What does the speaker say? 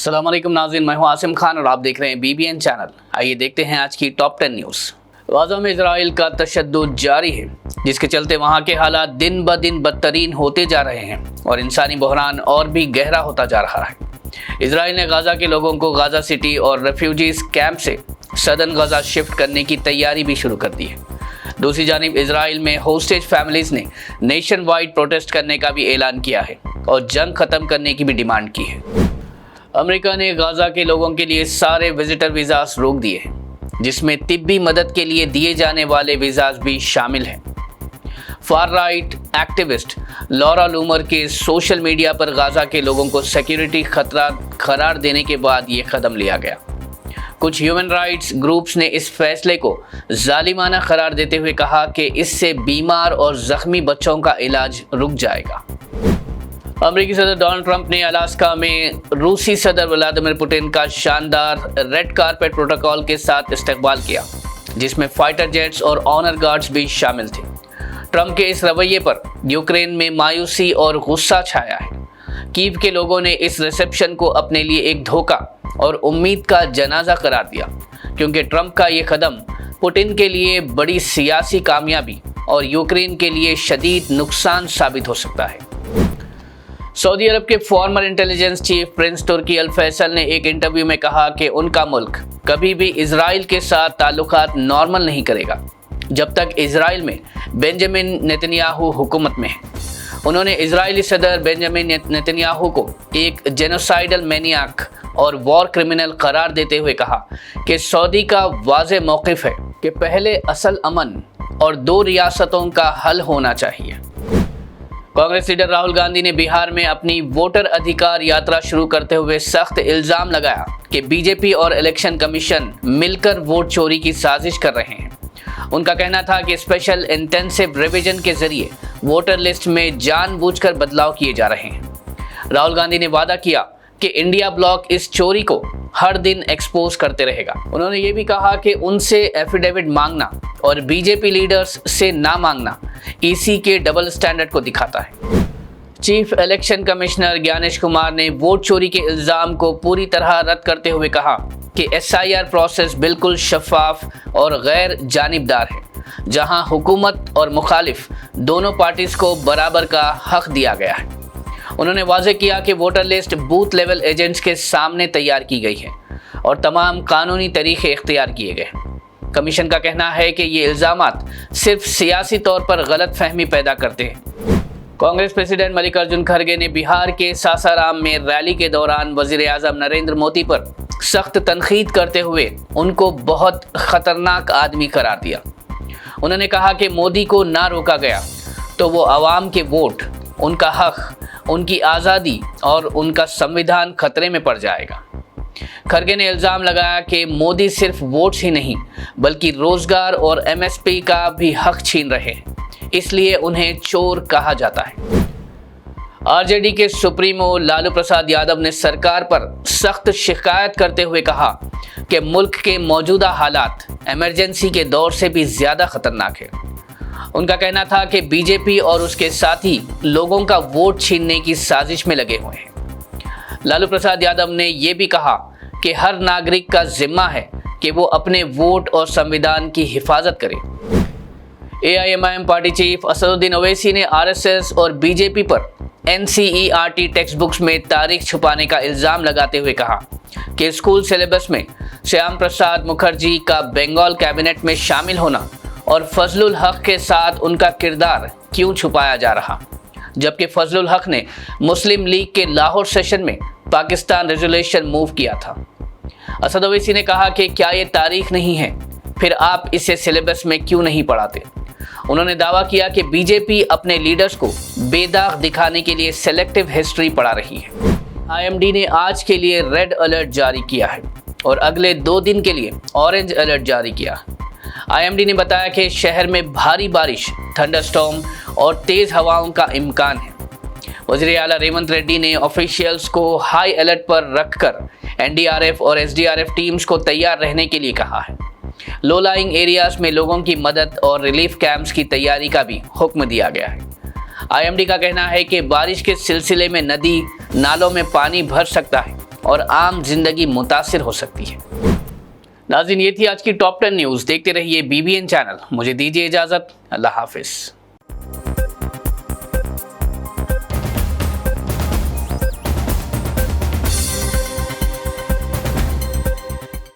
अस्सलाम वालेकुम नाज़रीन, मैं हूं आसिम खान और आप देख रहे हैं BBN चैनल। आइए देखते हैं आज की टॉप 10 न्यूज़। गाज़ा में इजराइल का तशद्दुद जारी है, जिसके चलते वहां के हालात दिन ब दिन बदतरीन होते जा रहे हैं और इंसानी बहरान और भी गहरा होता जा रहा है। इजराइल ने गाज़ा के लोगों को गाज़ा सिटी और रेफ्यूजीज कैंप से सदर्न गाज़ा शिफ्ट करने की तैयारी भी शुरू कर दी है। दूसरी जानिब इजराइल में होस्टेज फैमिलीज ने नेशन वाइड प्रोटेस्ट करने का भी ऐलान किया है और जंग खत्म करने की भी डिमांड की है। अमेरिका ने गाज़ा के लोगों के लिए सारे विजिटर वीज़ास रोक दिए हैं, जिसमें तिब्बी मदद के लिए दिए जाने वाले वीज़ास भी शामिल हैं। फार राइट एक्टिविस्ट लॉरा लूमर के सोशल मीडिया पर गाज़ा के लोगों को सिक्योरिटी खतरा करार देने के बाद ये कदम लिया गया। कुछ ह्यूमन राइट्स ग्रुप्स ने इस फैसले को जालिमाना करार देते हुए कहा कि इससे बीमार और ज़ख्मी बच्चों का इलाज रुक जाएगा। अमेरिकी सदर डोनाल्ड ट्रंप ने अलास्का में रूसी सदर व्लादिमीर पुतिन का शानदार रेड कारपेट प्रोटोकॉल के साथ इस्तकबाल किया, जिसमें फाइटर जेट्स और ऑनर गार्ड्स भी शामिल थे। ट्रंप के इस रवैये पर यूक्रेन में मायूसी और गुस्सा छाया है। कीव के लोगों ने इस रिसेप्शन को अपने लिए एक धोखा और उम्मीद का जनाजा करार दिया, क्योंकि ट्रंप का ये कदम पुतिन के लिए बड़ी सियासी कामयाबी और यूक्रेन के लिए शदीद नुकसान साबित हो सकता है। सऊदी अरब के फॉर्मर इंटेलिजेंस चीफ प्रिंस तुर्की अल फैसल ने एक इंटरव्यू में कहा कि उनका मुल्क कभी भी इजराइल के साथ ताल्लुकात नॉर्मल नहीं करेगा जब तक इजराइल में बेंजामिन नेतन्याहू हुकूमत में है। उन्होंने इजरायली सदर बेंजामिन नेतन्याहू को एक जेनोसाइडल मैनियाक और वॉर क्रिमिनल करार देते हुए कहा कि सऊदी का वाज़ेह मौक़िफ़ है कि पहले असल अमन और 2 रियासतों का हल होना चाहिए। कांग्रेस लीडर राहुल गांधी ने बिहार में अपनी वोटर अधिकार यात्रा शुरू करते हुए सख्त इल्ज़ाम लगाया कि बीजेपी और इलेक्शन कमीशन मिलकर वोट चोरी की साजिश कर रहे हैं। उनका कहना था कि स्पेशल इंटेंसिव रिवीजन के जरिए वोटर लिस्ट में जानबूझकर बदलाव किए जा रहे हैं। राहुल गांधी ने वादा किया कि इंडिया ब्लॉक इस चोरी को हर दिन एक्सपोज करते रहेगा। उन्होंने ये भी कहा कि उनसे एफिडेविट मांगना और बीजेपी लीडर्स से ना मांगना ईसी के डबल स्टैंडर्ड को दिखाता है। Chief election commissioner Gyanesh Kumar ने वोट चोरी के इल्ज़ाम को पूरी तरह रद्द करते हुए कहा कि SIR प्रोसेस बिल्कुल शफाफ और गैर जानिबदार है, जहां हुकूमत और मुखालिफ दोनों पार्टीज को बराबर का हक दिया गया है। उन्होंने वाज़ेह किया कि voter list booth level agents के सामने तैयार की गई है और तमाम कानूनी तरीके इख्तियार किए गए। कमीशन का कहना है कि ये इल्ज़ामात सिर्फ सियासी तौर पर गलत फहमी पैदा करते हैं। कांग्रेस प्रेसिडेंट मल्लिकार्जुन खड़गे ने बिहार के सासाराम में रैली के दौरान वज़ीर आज़म नरेंद्र मोदी पर सख्त तनकीद करते हुए उनको बहुत ख़तरनाक आदमी करार दिया। उन्होंने कहा कि मोदी को ना रोका गया तो वो आवाम के वोट, उनका हक, उनकी आज़ादी और उनका संविधान खतरे में पड़ जाएगा। खड़गे ने इल्ज़ाम लगाया कि मोदी सिर्फ वोट्स ही नहीं बल्कि रोजगार और MSP का भी हक छीन रहे हैं, इसलिए उन्हें चोर कहा जाता है। RJD के सुप्रीमो लालू प्रसाद यादव ने सरकार पर सख्त शिकायत करते हुए कहा कि मुल्क के मौजूदा हालात इमरजेंसी के दौर से भी ज़्यादा खतरनाक है। उनका कहना था कि बीजेपी और उसके साथी लोगों का वोट छीनने की साजिश में लगे हुए हैं। लालू प्रसाद यादव ने यह भी कहा कि हर नागरिक का जिम्मा है कि वो अपने वोट और संविधान की हिफाजत करे। AIMIM party chief Asaduddin Owaisi ने RSS और बीजेपी पर NCERT टेक्स्ट बुक्स में तारीख छुपाने का इल्ज़ाम लगाते हुए कहा कि स्कूल सिलेबस में श्याम प्रसाद मुखर्जी का बंगाल कैबिनेट में शामिल होना और फजलुल हक के साथ उनका किरदार क्यों छुपाया जा रहा, जबकि फजलुल हक ने मुस्लिम लीग के लाहौर सेशन में पाकिस्तान रेजोल्यूशन मूव किया था। असद ओवैसी ने कहा कि क्या ये तारीख नहीं है, फिर आप इसे सिलेबस में क्यों नहीं पढ़ाते। उन्होंने दावा किया कि बीजेपी अपने लीडर्स को बेदाग दिखाने के लिए सेलेक्टिव हिस्ट्री पढ़ा रही है। IMD ने आज के लिए रेड अलर्ट जारी किया है और अगले 2 दिन के लिए ऑरेंज अलर्ट जारी किया। IMD ने बताया कि शहर में भारी बारिश, थंडरस्टॉर्म और तेज़ हवाओं का इम्कान है। वज़ीर आला रेवंत रेड्डी ने ऑफिशियल्स को हाई अलर्ट पर रखकर NDRF और SDRF टीम्स को तैयार रहने के लिए कहा है। लो लाइंग एरियाज में लोगों की मदद और रिलीफ कैंप्स की तैयारी का भी हुक्म दिया गया है। IMD का कहना है कि बारिश के सिलसिले में नदी नालों में पानी भर सकता है और आम जिंदगी मुतासिर हो सकती है। नाज़रीन, ये थी आज की टॉप 10 न्यूज़। देखते रहिए BBN चैनल। मुझे दीजिए इजाज़त। अल्लाह हाफिज़।